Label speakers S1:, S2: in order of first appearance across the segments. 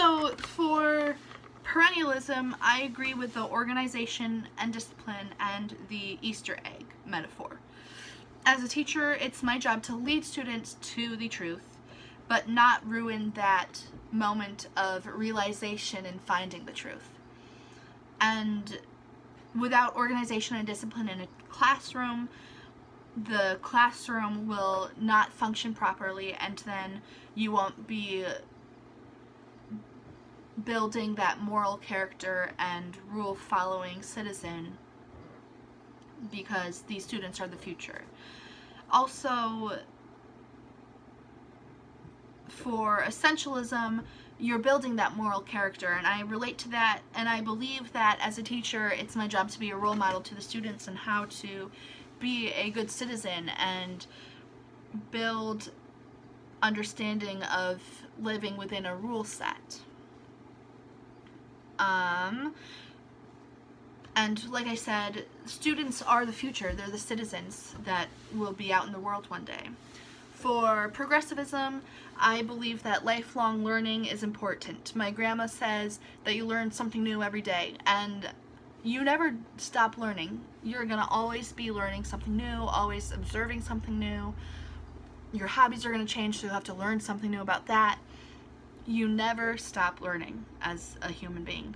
S1: So for perennialism, I agree with the organization and discipline and the Easter egg metaphor. As a teacher, it's my job to lead students to the truth, but not ruin that moment of realization and finding the truth. And without organization and discipline in a classroom, the classroom will not function properly, and then you won't be building that moral character and rule-following citizen, because these students are the future. Also, for essentialism, you're building that moral character, and I relate to that, and I believe that as a teacher, it's my job to be a role model to the students and how to be a good citizen and build understanding of living within a rule set. And like I said, students are the future. They're the citizens that will be out in the world one day. For progressivism, I believe that lifelong learning is important. My grandma says that you learn something new every day, and you never stop learning. You're gonna always be learning something new, always observing something new. Your hobbies are gonna change, so you'll have to learn something new about that. You never stop learning as a human being.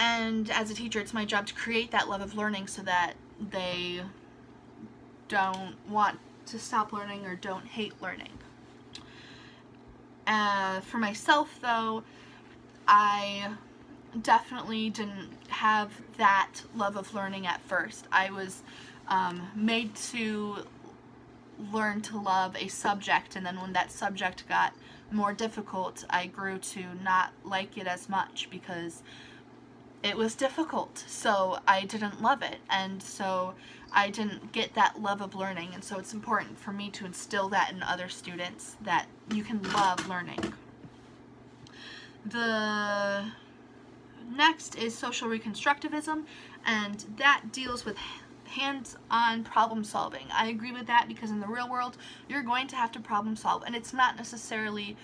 S1: And as a teacher, it's my job to create that love of learning so that they don't want to stop learning or don't hate learning. For myself, though, I definitely didn't have that love of learning at first. I was made to learn to love a subject, and then when that subject got more difficult, I grew to not like it as much because it was difficult, so I didn't love it, and so I didn't get that love of learning. And so it's important for me to instill that in other students, that you can love learning. The next is social reconstructivism, and that deals with hands-on problem solving. I agree with that because in the real world, you're going to have to problem solve, and it's not necessarily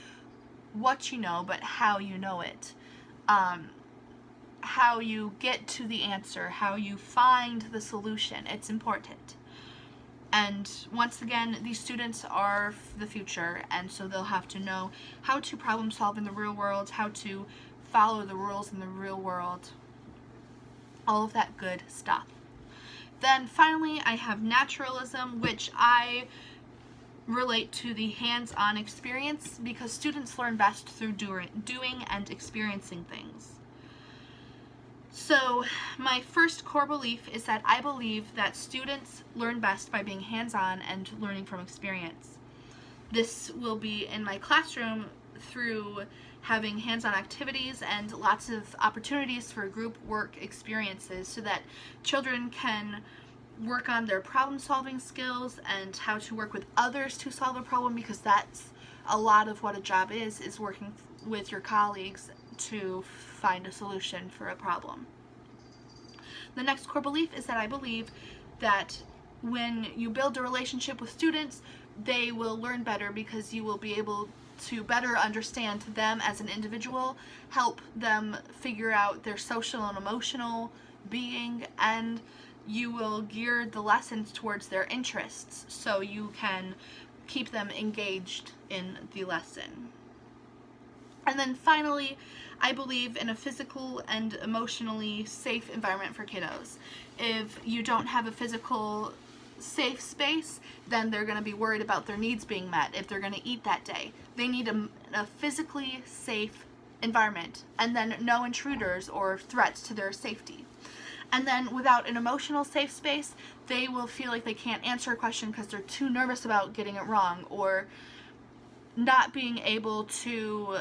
S1: what you know, but how you know it. How you get to the answer, how you find the solution. It's important. And once again, these students are the future, and so they'll have to know how to problem solve in the real world, how to follow the rules in the real world, all of that good stuff. Then finally, I have naturalism, which I relate to the hands-on experience, because students learn best through doing and experiencing things. So my first core belief is that I believe that students learn best by being hands-on and learning from experience. This will be in my classroom through having hands-on activities and lots of opportunities for group work experiences so that children can work on their problem-solving skills and how to work with others to solve a problem, because that's a lot of what a job is working with your colleagues to find a solution for a problem. The next core belief is that I believe that when you build a relationship with students, they will learn better because you will be able to better understand them as an individual, help them figure out their social and emotional being, and you will gear the lessons towards their interests so you can keep them engaged in the lesson. And then finally, I believe in a physical and emotionally safe environment for kiddos. If you don't have a physical safe space, then they're going to be worried about their needs being met if they're going to eat that day. They need a physically safe environment, and then no intruders or threats to their safety. And then without an emotional safe space, they will feel like they can't answer a question because they're too nervous about getting it wrong, or not being able to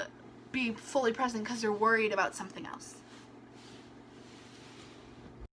S1: be fully present because they're worried about something else.